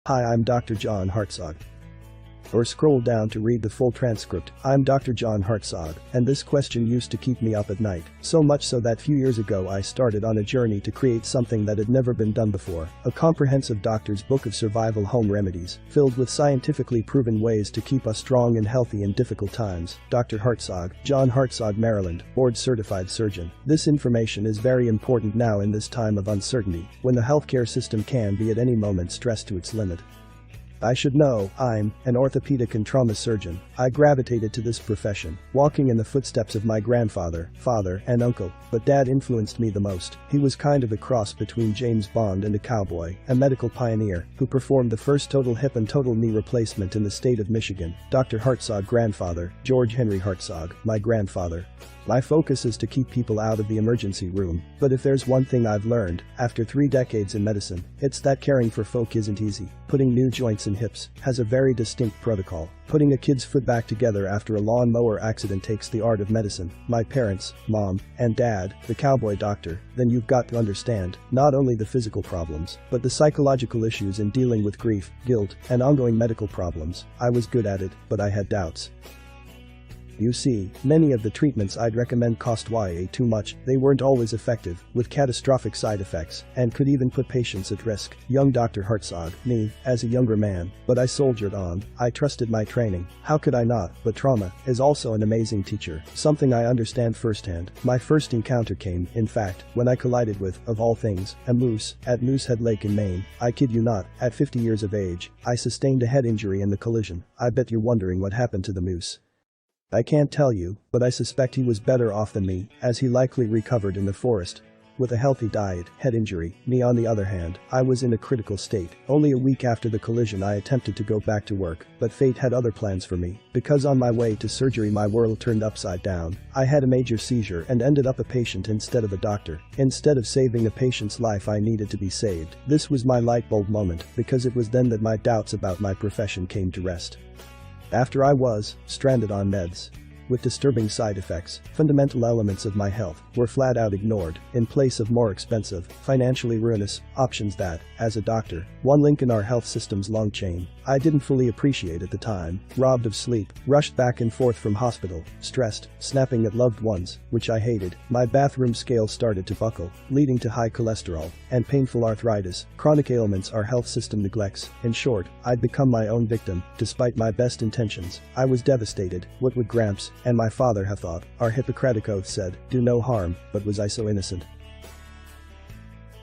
Hi, I'm Dr. John Hartzog. Or scroll down to read the full transcript. I'm Dr. John Hartzog, and this question used to keep me up at night. So much so that few years ago I started on a journey to create something that had never been done before. A comprehensive doctor's book of survival home remedies, filled with scientifically proven ways to keep us strong and healthy in difficult times. Dr. Hartzog, John Hartzog, Maryland, board-certified surgeon. This information is very important now in this time of uncertainty, when the healthcare system can be at any moment stressed to its limit. I should know, I'm an orthopedic and trauma surgeon. I gravitated to this profession, walking in the footsteps of my grandfather, father, and uncle, but Dad influenced me the most. He was kind of a cross between James Bond and a cowboy, a medical pioneer who performed the first total hip and total knee replacement in the state of Michigan. Dr. Hartzog, grandfather, George Henry Hartzog, my grandfather. My focus is to keep people out of the emergency room, but if there's one thing I've learned, after 3 decades in medicine, it's that caring for folk isn't easy. Putting new joints in hips has a very distinct protocol. Putting a kid's foot back together after a lawnmower accident takes the art of medicine. My parents, mom, and dad, the cowboy doctor, then you've got to understand, not only the physical problems, but the psychological issues in dealing with grief, guilt, and ongoing medical problems. I was good at it, but I had doubts. You see, many of the treatments I'd recommend cost way too much, they weren't always effective, with catastrophic side effects, and could even put patients at risk. Young Dr. Hartzog, me, as a younger man, but I soldiered on. I trusted my training. How could I not? But trauma is also an amazing teacher, something I understand firsthand. My first encounter came, in fact, when I collided with, of all things, a moose, at Moosehead Lake in Maine. I kid you not, at 50 years of age, I sustained a head injury in the collision. I bet you're wondering what happened to the moose. I can't tell you, but I suspect he was better off than me, as he likely recovered in the forest. With a healthy diet, head injury. Me on the other hand, I was in a critical state. Only a week after the collision I attempted to go back to work, but fate had other plans for me, because on my way to surgery my world turned upside down. I had a major seizure and ended up a patient instead of a doctor. Instead of saving a patient's life I needed to be saved. This was my light bulb moment, because it was then that my doubts about my profession came to rest. After I was stranded on meds with disturbing side effects, fundamental elements of my health were flat out ignored in place of more expensive, financially ruinous options that, as a doctor, one link in our health system's long chain, I didn't fully appreciate at the time. Robbed of sleep, rushed back and forth from hospital, stressed, snapping at loved ones, which I hated. My bathroom scale started to buckle, leading to high cholesterol and painful arthritis, chronic ailments our health system neglects. In short, I'd become my own victim, despite my best intentions. I was devastated. What would Gramps and my father have thought? Our Hippocratic oath said, do no harm, but was I so innocent?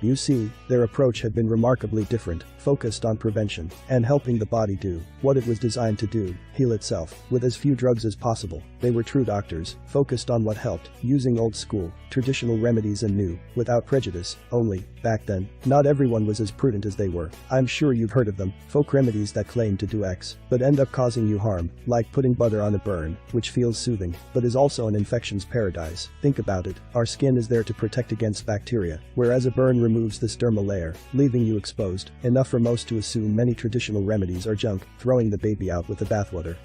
You see, their approach had been remarkably different, focused on prevention and helping the body do what it was designed to do, heal itself, with as few drugs as possible. They were true doctors, focused on what helped, using old school, traditional remedies and new, without prejudice. Only, back then, not everyone was as prudent as they were. I'm sure you've heard of them, folk remedies that claim to do X, but end up causing you harm, like putting butter on a burn, which feels soothing, but is also an infection's paradise. Think about it, our skin is there to protect against bacteria, whereas a burn removes this dermal layer, leaving you exposed, enough for most to assume many traditional remedies are junk, throwing the baby out with the bathwater.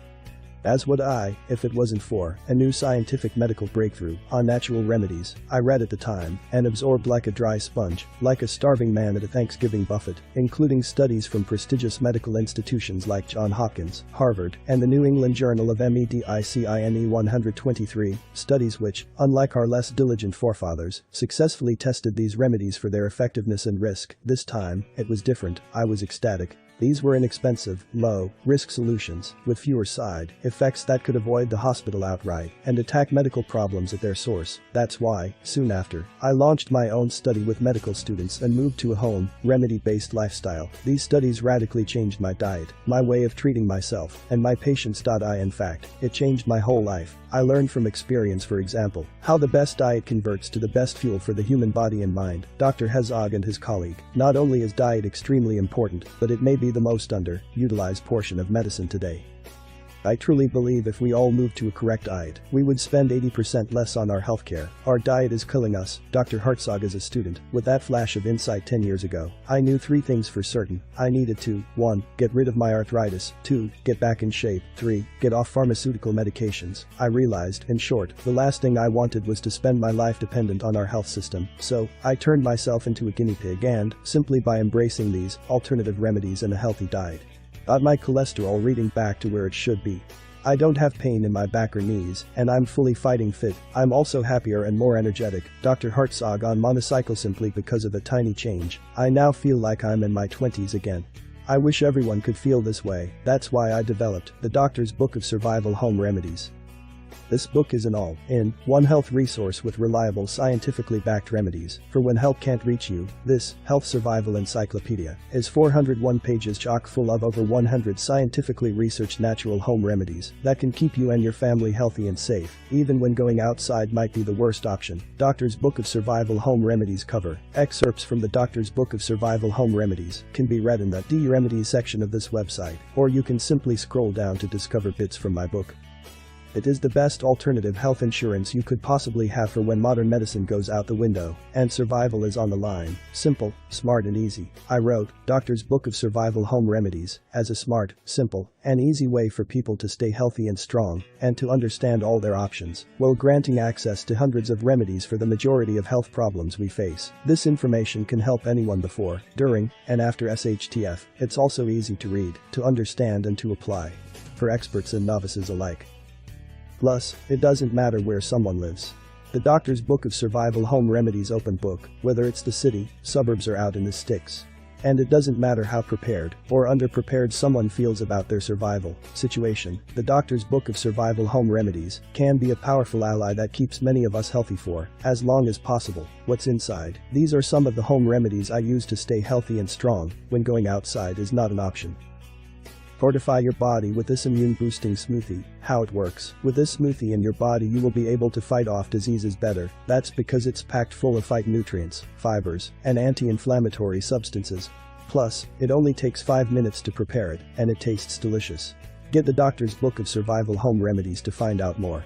As would I, if it wasn't for a new scientific medical breakthrough on natural remedies I read at the time and absorbed like a dry sponge, like a starving man at a Thanksgiving buffet, including studies from prestigious medical institutions like Johns Hopkins, Harvard, and the New England Journal of Medicine 123, studies which, unlike our less diligent forefathers, successfully tested these remedies for their effectiveness and risk. This time, it was different. I was ecstatic. These were inexpensive, low-risk solutions, with fewer side effects that could avoid the hospital outright and attack medical problems at their source. That's why, soon after, I launched my own study with medical students and moved to a home, remedy-based lifestyle. These studies radically changed my diet, my way of treating myself, and my patients. In fact, it changed my whole life. I learned from experience, for example, how the best diet converts to the best fuel for the human body and mind. Dr. Hartzog and his colleague, not only is diet extremely important, but it may be the most under-utilized portion of medicine today. I truly believe if we all moved to a correct diet, we would spend 80% less on our healthcare. Our diet is killing us, Dr. Hartzog is a student. With that flash of insight 10 years ago, I knew 3 things for certain. I needed to, 1. Get rid of my arthritis, 2. Get back in shape, 3. Get off pharmaceutical medications. I realized, in short, the last thing I wanted was to spend my life dependent on our health system. So, I turned myself into a guinea pig and, simply by embracing these alternative remedies and a healthy diet, got my cholesterol reading back to where it should be. I don't have pain in my back or knees, and I'm fully fighting fit. I'm also happier and more energetic. Dr. Hartzog on monocycle simply because of a tiny change. I now feel like I'm in my 20s again. I wish everyone could feel this way. That's why I developed the Doctor's Book of Survival Home Remedies. This book is an all-in-one health resource with reliable scientifically backed remedies for when help can't reach you. This health survival encyclopedia is 401 pages chock full of over 100 scientifically researched natural home remedies that can keep you and your family healthy and safe, even when going outside might be the worst option. Doctor's Book of Survival Home Remedies cover. Excerpts from the Doctor's Book of Survival Home Remedies can be read in the Remedies section of this website, or you can simply scroll down to discover bits from my book. It is the best alternative health insurance you could possibly have for when modern medicine goes out the window and survival is on the line. Simple, smart and easy. I wrote Doctor's Book of Survival Home Remedies as a smart, simple, and easy way for people to stay healthy and strong and to understand all their options, while granting access to hundreds of remedies for the majority of health problems we face. This information can help anyone before, during, and after SHTF. It's also easy to read, to understand and to apply. For experts and novices alike. Plus, it doesn't matter where someone lives. The Doctor's Book of Survival Home Remedies open book, whether it's the city, suburbs or out in the sticks. And it doesn't matter how prepared or underprepared someone feels about their survival situation, the Doctor's Book of Survival Home Remedies can be a powerful ally that keeps many of us healthy for as long as possible. What's inside? These are some of the home remedies I use to stay healthy and strong when going outside is not an option. Fortify your body with this immune-boosting smoothie. How it works. With this smoothie in your body you will be able to fight off diseases better. That's because it's packed full of phytonutrients, fibers, and anti-inflammatory substances. Plus, it only takes 5 minutes to prepare it, and it tastes delicious. Get the Doctor's Book of Survival Home Remedies to find out more.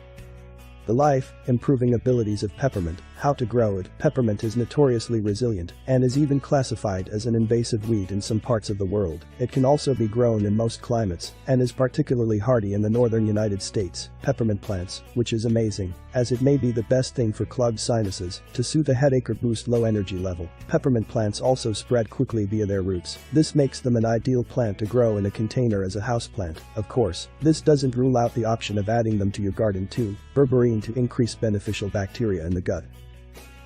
The life-improving abilities of peppermint. How to grow it. Peppermint is notoriously resilient and is even classified as an invasive weed in some parts of the world. It can also be grown in most climates and is particularly hardy in the northern United States. Peppermint plants, which is amazing, as it may be the best thing for clogged sinuses, to soothe a headache or boost low energy level. Peppermint plants also spread quickly via their roots. This makes them an ideal plant to grow in a container as a houseplant. Of course, this doesn't rule out the option of adding them to your garden too. Berberine to increase beneficial bacteria in the gut.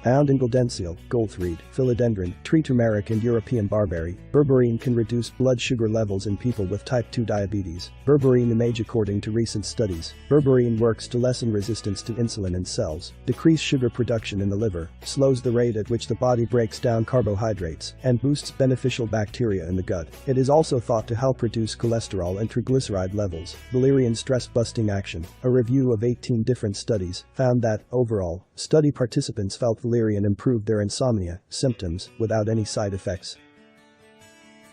Found in Goldenseal, goldthread, philodendron, tree turmeric and European barberry, berberine can reduce blood sugar levels in people with type 2 diabetes. Berberine image. According to recent studies, berberine works to lessen resistance to insulin in cells, decrease sugar production in the liver, slows the rate at which the body breaks down carbohydrates, and boosts beneficial bacteria in the gut. It is also thought to help reduce cholesterol and triglyceride levels. Valerian stress-busting action. A review of 18 different studies found that, overall, study participants felt valerian improved their insomnia symptoms without any side effects.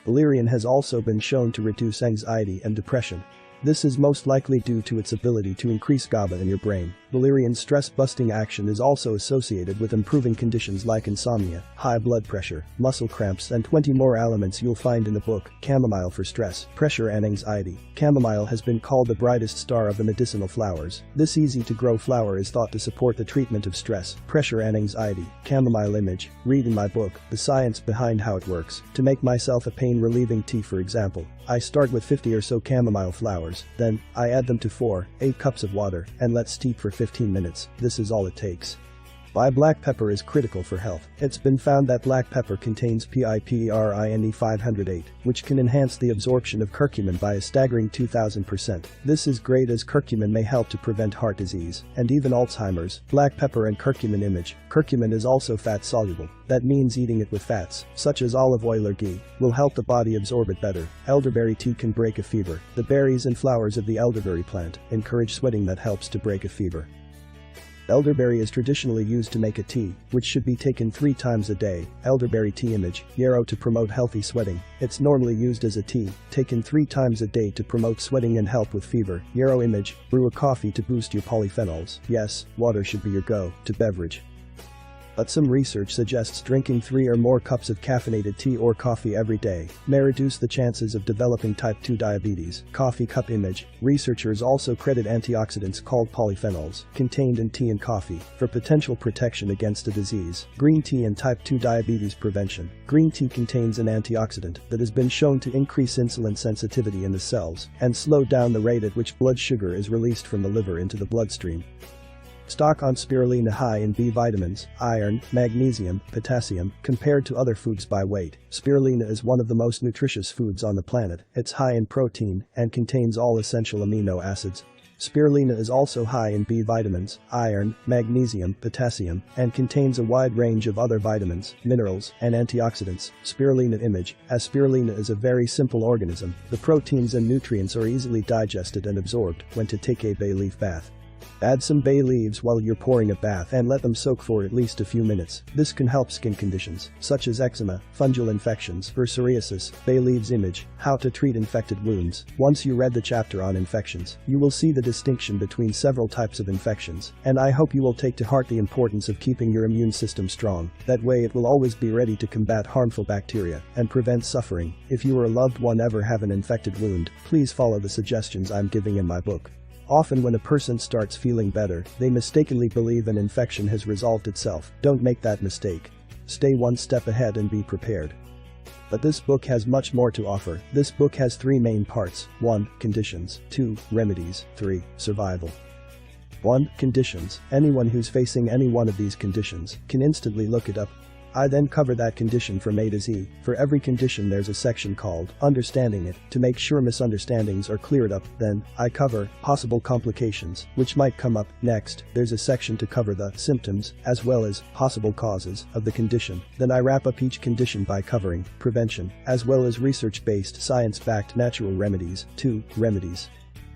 Valerian has also been shown to reduce anxiety and depression. This is most likely due to its ability to increase GABA in your brain. Valerian's stress-busting action is also associated with improving conditions like insomnia, high blood pressure, muscle cramps and 20 more elements you'll find in the book. Chamomile for stress, pressure and anxiety. Chamomile has been called the brightest star of the medicinal flowers. This easy-to-grow flower is thought to support the treatment of stress, pressure and anxiety. Chamomile image. Read in my book the science behind how it works. To make myself a pain-relieving tea, for example, I start with 50 or so chamomile flowers, then I add them to 4-8 cups of water and let steep for 15 minutes. This is all it takes. Why black pepper is critical for health. It's been found that black pepper contains piperine 508, which can enhance the absorption of curcumin by a staggering 2000%. This is great as curcumin may help to prevent heart disease and even Alzheimer's. Black pepper and curcumin image. Curcumin is also fat soluble. That means eating it with fats, such as olive oil or ghee, will help the body absorb it better. Elderberry tea can break a fever. The berries and flowers of the elderberry plant encourage sweating that helps to break a fever. Elderberry is traditionally used to make a tea, which should be taken 3 times a day. Elderberry tea image, yarrow to promote healthy sweating. It's normally used as a tea, taken 3 times a day to promote sweating and help with fever. Yarrow image, brew a coffee to boost your polyphenols. Yes, water should be your go-to beverage. But some research suggests drinking 3 or more cups of caffeinated tea or coffee every day may reduce the chances of developing type 2 diabetes. Coffee cup image. Researchers also credit antioxidants called polyphenols contained in tea and coffee for potential protection against a disease. Green tea and type 2 diabetes prevention. Green tea contains an antioxidant that has been shown to increase insulin sensitivity in the cells and slow down the rate at which blood sugar is released from the liver into the bloodstream. Stock on spirulina high in B vitamins, iron, magnesium, potassium, compared to other foods by weight. Spirulina is one of the most nutritious foods on the planet. It's high in protein and contains all essential amino acids. Spirulina is also high in B vitamins, iron, magnesium, potassium, and contains a wide range of other vitamins, minerals, and antioxidants. Spirulina image. As spirulina is a very simple organism, the proteins and nutrients are easily digested and absorbed when to take a bay leaf bath. Add some bay leaves while you're pouring a bath and let them soak for at least a few minutes. This can help skin conditions such as eczema, fungal infections, or psoriasis. Bay leaves image. How to treat infected wounds. Once you read the chapter on infections, you will see the distinction between several types of infections, and I hope you will take to heart the importance of keeping your immune system strong. That way it will always be ready to combat harmful bacteria and prevent suffering. If you or a loved one ever have an infected wound, please follow the suggestions I'm giving in my book. Often when a person starts feeling better, they mistakenly believe an infection has resolved itself. Don't make that mistake. Stay one step ahead and be prepared. But this book has much more to offer. This book has 3 main parts. 1. Conditions. 2. Remedies. 3. Survival. 1. Conditions. Anyone who's facing any one of these conditions can instantly look it up. I then cover that condition from A to Z. For every condition there's a section called Understanding It to make sure misunderstandings are cleared up. Then, I cover possible complications which might come up. Next, there's a section to cover the symptoms as well as possible causes of the condition. Then I wrap up each condition by covering prevention as well as research-based science-backed natural remedies. 2. Remedies.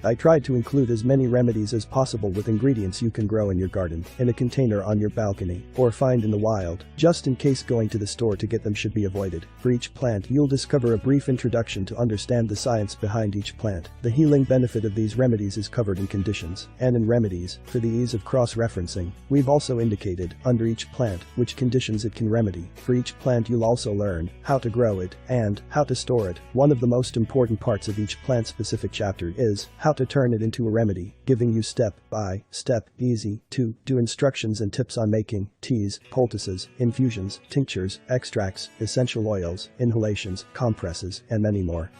I tried to include as many remedies as possible with ingredients you can grow in your garden, in a container on your balcony, or find in the wild, just in case going to the store to get them should be avoided. For each plant you'll discover a brief introduction to understand the science behind each plant. The healing benefit of these remedies is covered in conditions, and in remedies, for the ease of cross-referencing, we've also indicated, under each plant, which conditions it can remedy. For each plant you'll also learn how to grow it, and how to store it. One of the most important parts of each plant-specific chapter is how to turn it into a remedy, giving you step-by-step, easy-to-do instructions and tips on making teas, poultices, infusions, tinctures, extracts, essential oils, inhalations, compresses, and many more.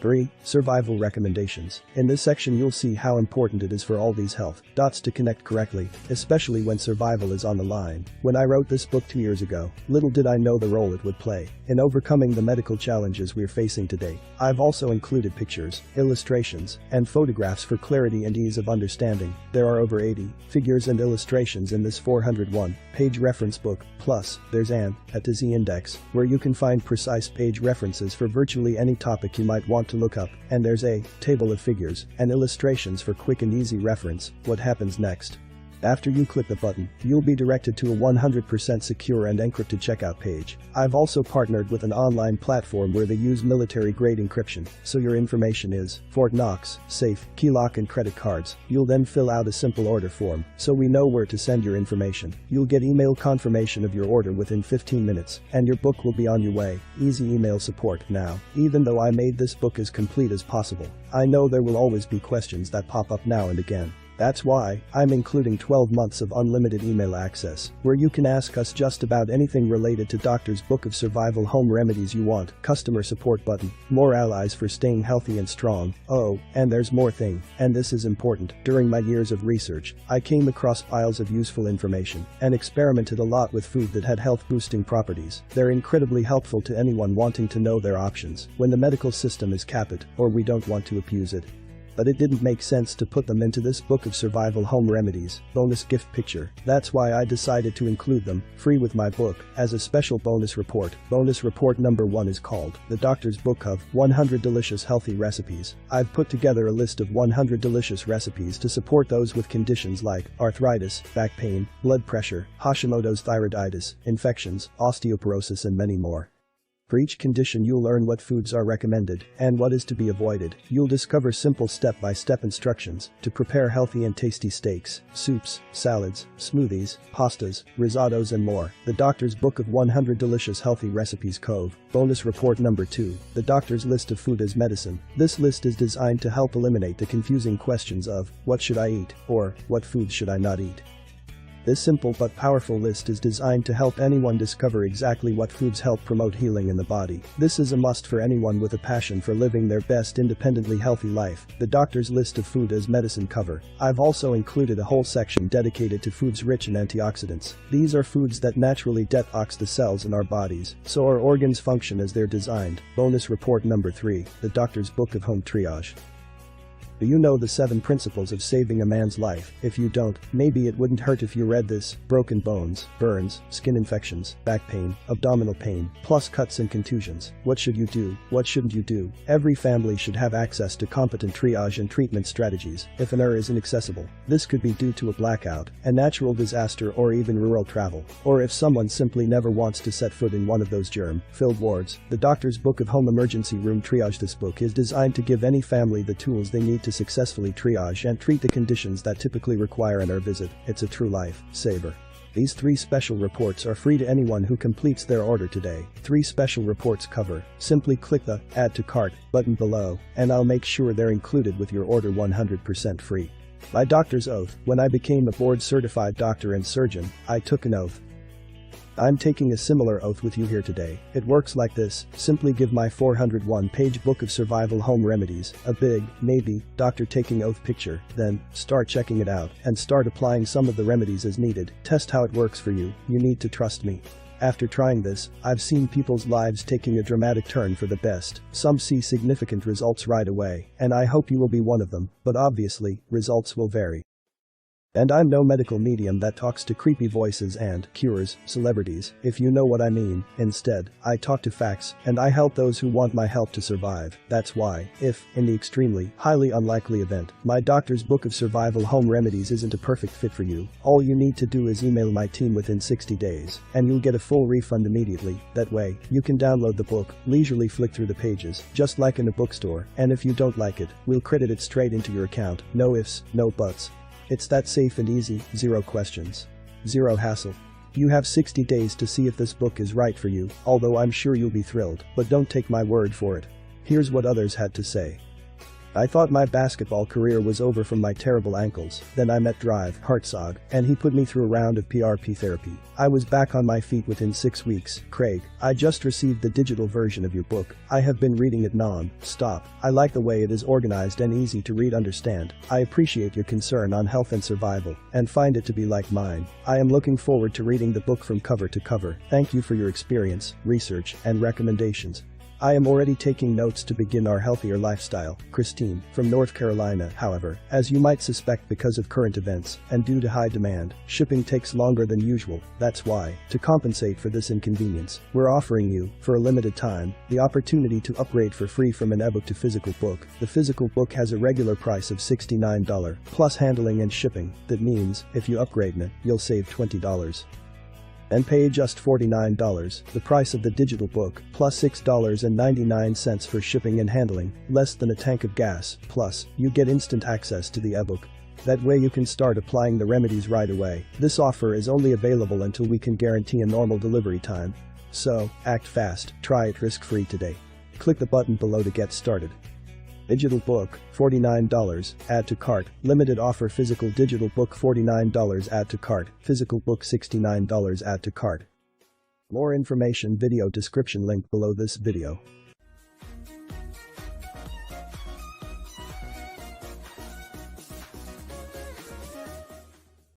3. Survival recommendations. In this section you'll see how important it is for all these health dots to connect correctly, especially when survival is on the line. When I wrote this book 2 years ago, little did I know the role it would play in overcoming the medical challenges we're facing today. I've also included pictures, illustrations, and photographs for clarity and ease of understanding. There are over 80 figures and illustrations in this 401-page reference book, plus there's an A to Z index, where you can find precise page references for virtually any topic you might want to look up, and there's a table of figures and illustrations for quick and easy reference. What happens next? After you click the button, you'll be directed to a 100% secure and encrypted checkout page. I've also partnered with an online platform where they use military-grade encryption, so your information is Fort Knox, safe, key lock and credit cards. You'll then fill out a simple order form, so we know where to send your information. You'll get email confirmation of your order within 15 minutes, and your book will be on your way. Easy email support. Now, even though I made this book as complete as possible, I know there will always be questions that pop up now and again. That's why I'm including 12 months of unlimited email access, where you can ask us just about anything related to Doctor's Book of Survival Home Remedies you want. Customer support button. More allies for staying healthy and strong. Oh, and there's more thing, and this is important. During my years of research, I came across piles of useful information and experimented a lot with food that had health-boosting properties. They're incredibly helpful to anyone wanting to know their options when the medical system is capped or we don't want to abuse it. but it didn't make sense to put them into this book of survival home remedies bonus gift picture. That's why I decided to include them, free with my book, as a special bonus report. Bonus report number 1 is called The Doctor's Book of 100 Delicious Healthy Recipes. I've put together a list of 100 delicious recipes to support those with conditions like arthritis, back pain, blood pressure, Hashimoto's thyroiditis, infections, osteoporosis and many more. For each condition you'll learn what foods are recommended and what is to be avoided. You'll discover simple step-by-step instructions to prepare healthy and tasty steaks, soups, salads, smoothies, pastas, risottos and more. The Doctor's Book of 100 Delicious Healthy Recipes Cove. Bonus report number 2. The Doctor's List of Food as Medicine. This list is designed to help eliminate the confusing questions of what should I eat or what foods should I not eat. This simple but powerful list is designed to help anyone discover exactly what foods help promote healing in the body. This is a must for anyone with a passion for living their best independently healthy life. The Doctor's List of Food as Medicine cover. I've also included a whole section dedicated to foods rich in antioxidants. These are foods that naturally detox the cells in our bodies, so our organs function as they're designed. Bonus report number 3. The Doctor's Book of Home Triage. Do you know the 7 principles of saving a man's life? If you don't, maybe it wouldn't hurt if you read this. Broken bones, burns, skin infections, back pain, abdominal pain, plus cuts and contusions. What should you do? What shouldn't you do? Every family should have access to competent triage and treatment strategies if an ER is inaccessible. This could be due to a blackout, a natural disaster or even rural travel. Or if someone simply never wants to set foot in one of those germ-filled wards. The Doctor's Book of Home Emergency Room Triage. This book is designed to give any family the tools they need to successfully triage and treat the conditions that typically require an ER visit. It's a true life saver. These 3 special reports are free to anyone who completes their order today. 3 special reports cover. Simply click the Add to Cart button below, and I'll make sure they're included with your order 100% free. My doctor's oath. When I became a board-certified doctor and surgeon, I took an oath. I'm taking a similar oath with you here today. It works like this. Simply give my 401-page book of survival home remedies a big, maybe, doctor taking oath picture, then start checking it out and start applying some of the remedies as needed. Test how it works for you. You need to trust me. After trying this, I've seen people's lives taking a dramatic turn for the best. Some see significant results right away, and I hope you will be one of them, but obviously, results will vary. And I'm no medical medium that talks to creepy voices and cures celebrities, if you know what I mean. Instead, I talk to facts, and I help those who want my help to survive. That's why, if, in the extremely, highly unlikely event, my doctor's book of survival home remedies isn't a perfect fit for you, all you need to do is email my team within 60 days, and you'll get a full refund immediately. That way, you can download the book, leisurely flick through the pages, just like in a bookstore, and if you don't like it, we'll credit it straight into your account. No ifs, no buts. It's that safe and easy, 0 questions. 0 hassle. You have 60 days to see if this book is right for you, although I'm sure you'll be thrilled, but don't take my word for it. Here's what others had to say. I thought my basketball career was over from my terrible ankles. Then I met Drive Hartzog, and he put me through a round of PRP therapy. I was back on my feet within 6 weeks. Craig, I just received the digital version of your book. I have been reading it non-stop. I like the way it is organized and easy to understand. I appreciate your concern on health and survival, and find it to be like mine. I am looking forward to reading the book from cover to cover. Thank you for your experience, research, and recommendations. I am already taking notes to begin our healthier lifestyle. Christine, from North Carolina. However, as you might suspect because of current events, and due to high demand, shipping takes longer than usual. That's why, to compensate for this inconvenience, we're offering you, for a limited time, the opportunity to upgrade for free from an ebook to physical book. The physical book has a regular price of $69, plus handling and shipping. That means, if you upgrade it, you'll save $20. And pay just $49, the price of the digital book, plus $6.99 for shipping and handling, less than a tank of gas. Plus, you get instant access to the ebook. That way you can start applying the remedies right away. This offer is only available until we can guarantee a normal delivery time. So, act fast, try it risk-free today. Click the button below to get started. Digital book, $49, add to cart. Limited offer physical digital book $49, add to cart. Physical book $69, add to cart. More information video description link below this video.